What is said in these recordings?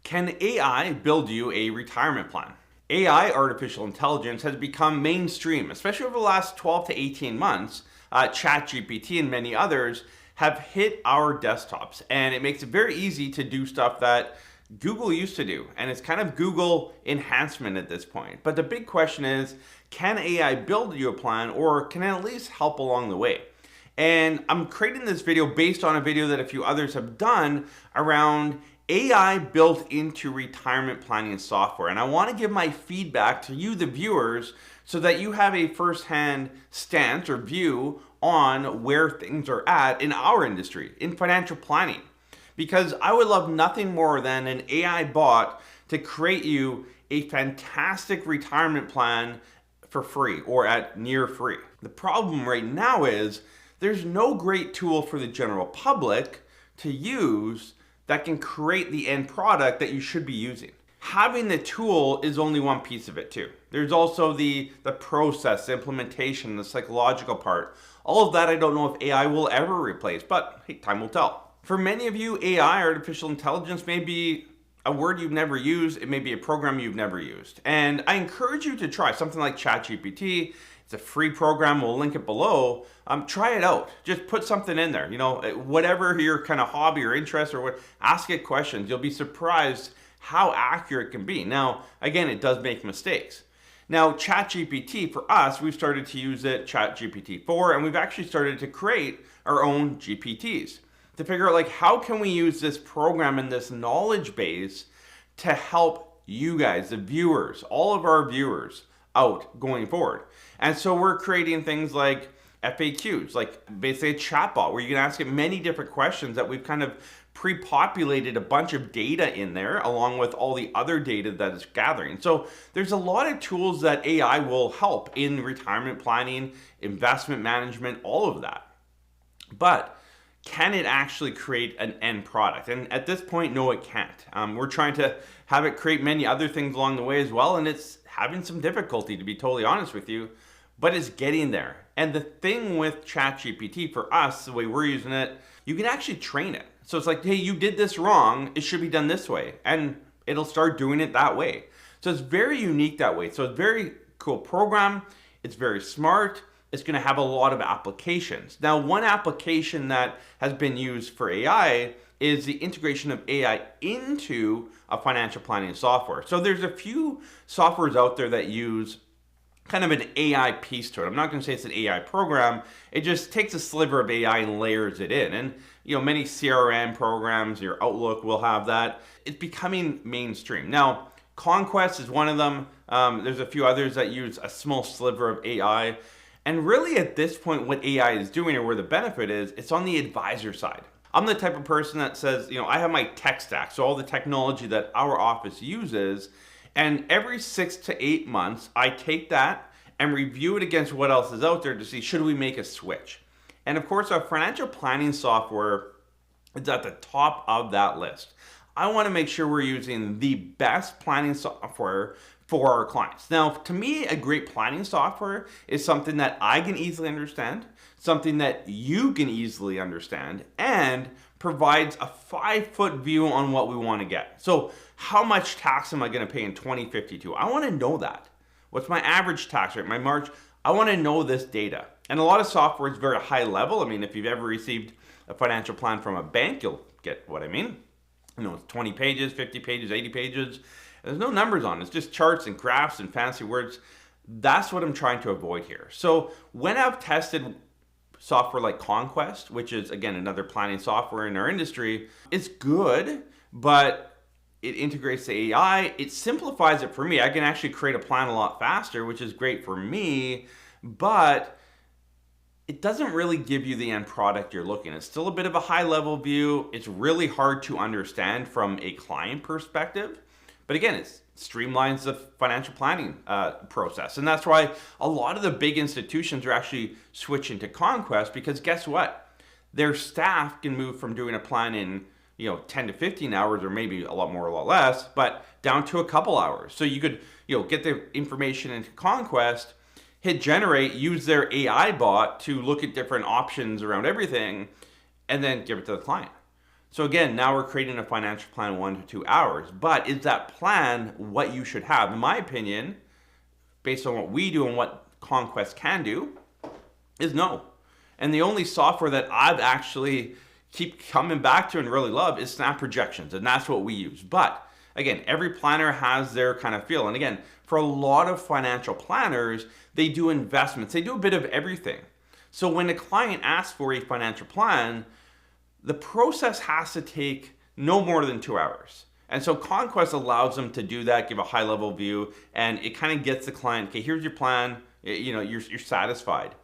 Can AI build you a retirement plan? AI, artificial intelligence, has become mainstream, especially over the last 12 to 18 months. ChatGPT and many others have hit our desktops, and it makes it very easy to do stuff that Google used to do. And it's kind of Google enhancement at this point. But the big question is, can AI build you a plan, or can it at least help along the way? And I'm creating this video based on a video that a few others have done around AI built into retirement planning software. And I want to give my feedback to you, the viewers, so that you have a firsthand stance or view on where things are at in our industry, in financial planning. Because I would love nothing more than an AI bot to create you a fantastic retirement plan for free or at near free. The problem right now is there's no great tool for the general public to use that can create the end product that you should be using. Having the tool is only one piece of it too. There's also the process, the implementation, the psychological part. All of that I don't know if AI will ever replace, but hey, time will tell. For many of you, AI, artificial intelligence, may be a word you've never used. It may be a program you've never used. And I encourage you to try something like ChatGPT. It's a free program. We'll link it below. Try it out. Just put something in there. You know, whatever your kind of hobby or interest or what, ask it questions. You'll be surprised how accurate it can be. Now, again, it does make mistakes. Now, ChatGPT, for us, we've started to use it, ChatGPT 4, and we've actually started to create our own GPTs to figure out, like, how can we use this program and this knowledge base to help you guys, the viewers, all of our viewers out going forward. And so we're creating things like FAQs, like basically a chatbot where you can ask it many different questions that we've kind of pre-populated a bunch of data in there along with all the other data that it's gathering. So there's a lot of tools that AI will help in retirement planning, investment management, all of that. But can it actually create an end product? And at this point, no, it can't. We're trying to have it create many other things along the way as well, and it's having some difficulty, to be totally honest with you, but it's getting there. And the thing with ChatGPT for us, the way we're using it, you can actually train it. So it's like, hey, you did this wrong, it should be done this way, and it'll start doing it that way. So it's very unique that way. So it's a very cool program. It's very smart. It's going to have a lot of applications. Now, one application that has been used for AI is the integration of AI into a financial planning software. So there's a few softwares out there that use kind of an AI piece to it. I'm not going to say it's an AI program. It just takes a sliver of AI and layers it in. And you know, many CRM programs, your Outlook will have that. It's becoming mainstream. Now, Conquest is one of them. There's a few others that use a small sliver of AI. And really at this point, what AI is doing or where the benefit is, it's on the advisor side. I'm the type of person that says, you know, I have my tech stack, so all the technology that our office uses, and every 6 to 8 months, I take that and review it against what else is out there to see, should we make a switch? And of course, our financial planning software is at the top of that list. I want to make sure we're using the best planning software for our clients. Now, to me, a great planning software is something that I can easily understand, something that you can easily understand, and provides a 5-foot view on what we want to get. So how much tax am I going to pay in 2052? I want to know that. What's my average tax rate, my March? I want to know this data. And a lot of software is very high level. I mean, if you've ever received a financial plan from a bank, you'll get what I mean. You know, it's 20 pages, 50 pages, 80 pages. There's no numbers on it. It's just charts and graphs and fancy words. That's what I'm trying to avoid here. So when I've tested software like Conquest, which is, again, another planning software in our industry, it's good, but it integrates the AI. It simplifies it for me. I can actually create a plan a lot faster, which is great for me, but it doesn't really give you the end product you're looking at. It's still a bit of a high-level view. It's really hard to understand from a client perspective. But again, it streamlines the financial planning process. And that's why a lot of the big institutions are actually switching to Conquest, because guess what? Their staff can move from doing a plan in 10 to 15 hours, or maybe a lot more, a lot less, but down to a couple hours. So you could get the information into Conquest, hit generate, use their AI bot to look at different options around everything, and then give it to the client. So again, now we're creating a financial plan in 1 to 2 hours. But is that plan what you should have? In my opinion, based on what we do and what Conquest can do, is no. And the only software that I've actually keep coming back to and really love is Snap Projections, and that's what we use. But again, every planner has their kind of feel. And again, for a lot of financial planners, they do investments. They do a bit of everything. So when a client asks for a financial plan, the process has to take no more than 2 hours. And so Conquest allows them to do that, give a high level view, and it kind of gets the client, okay, here's your plan, you're satisfied.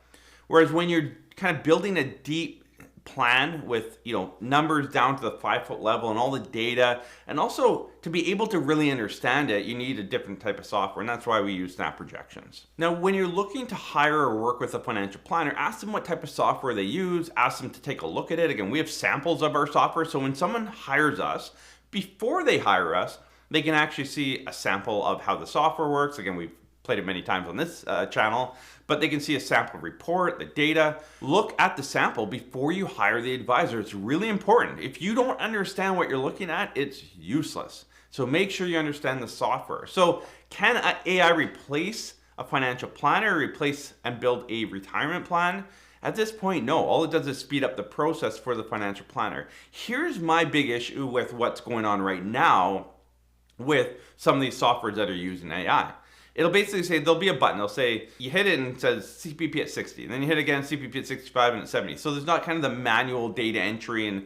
Whereas when you're kind of building a deep plan with numbers down to the 5-foot level and all the data, and also to be able to really understand it, you need a different type of software, and that's why we use Snap Projections. Now, when you're looking to hire or work with a financial planner, ask them what type of software they use, ask them to take a look at it. Again, we have samples of our software, so when someone hires us, before they hire us, they can actually see a sample of how the software works. Again, we've played it many times on this channel, but they can see a sample report, the data. Look at the sample before you hire the advisor. It's really important. If you don't understand what you're looking at, it's useless. So make sure you understand the software. So can AI replace a financial planner, replace and build a retirement plan? At this point, no. All it does is speed up the process for the financial planner. Here's my big issue with what's going on right now with some of these softwares that are using AI. It'll basically say, there'll be a button, they'll say, you hit it and it says CPP at 60, and then you hit again, CPP at 65 and at 70. So there's not kind of the manual data entry,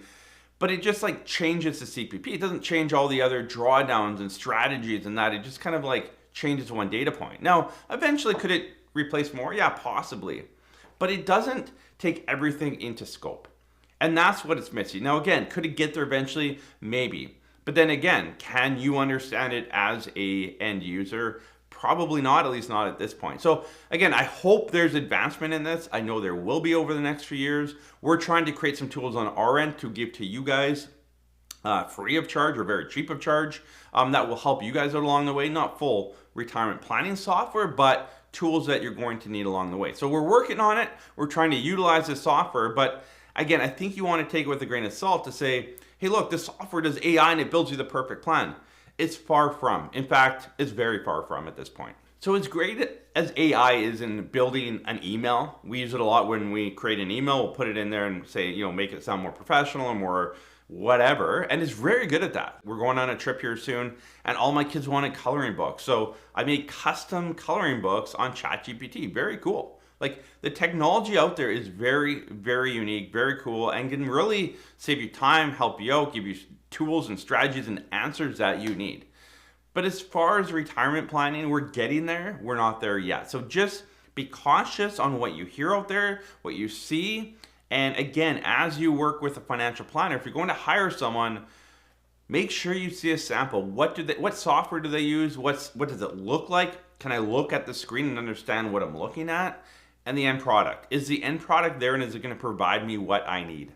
but it just like changes the CPP. It doesn't change all the other drawdowns and strategies and that. It just kind of like changes one data point. Now, eventually could it replace more? Yeah, possibly. But it doesn't take everything into scope. And that's what it's missing. Now, again, could it get there eventually? Maybe. But then again, can you understand it as a end user? Probably not, at least not at this point. So again, I hope there's advancement in this. I know there will be over the next few years. We're trying to create some tools on our end to give to you guys free of charge or very cheap of charge that will help you guys out along the way. Not full retirement planning software, but tools that you're going to need along the way. So we're working on it. We're trying to utilize this software. But again, I think you want to take it with a grain of salt to say, hey, look, this software does AI and it builds you the perfect plan. It's far from. In fact, it's very far from at this point. So as great as AI is in building an email, we use it a lot when we create an email. We'll put it in there and say, make it sound more professional or more whatever. And it's very good at that. We're going on a trip here soon, and all my kids wanted coloring books. So I made custom coloring books on ChatGPT. Very cool. Like, the technology out there is very, very unique, very cool, and can really save you time, help you out, give you tools and strategies and answers that you need. But as far as retirement planning, we're getting there. We're not there yet. So just be cautious on what you hear out there, what you see. And again, as you work with a financial planner, if you're going to hire someone, make sure you see a sample. What software do they use? What does it look like? Can I look at the screen and understand what I'm looking at? And the end product. Is the end product there, and is it going to provide me what I need?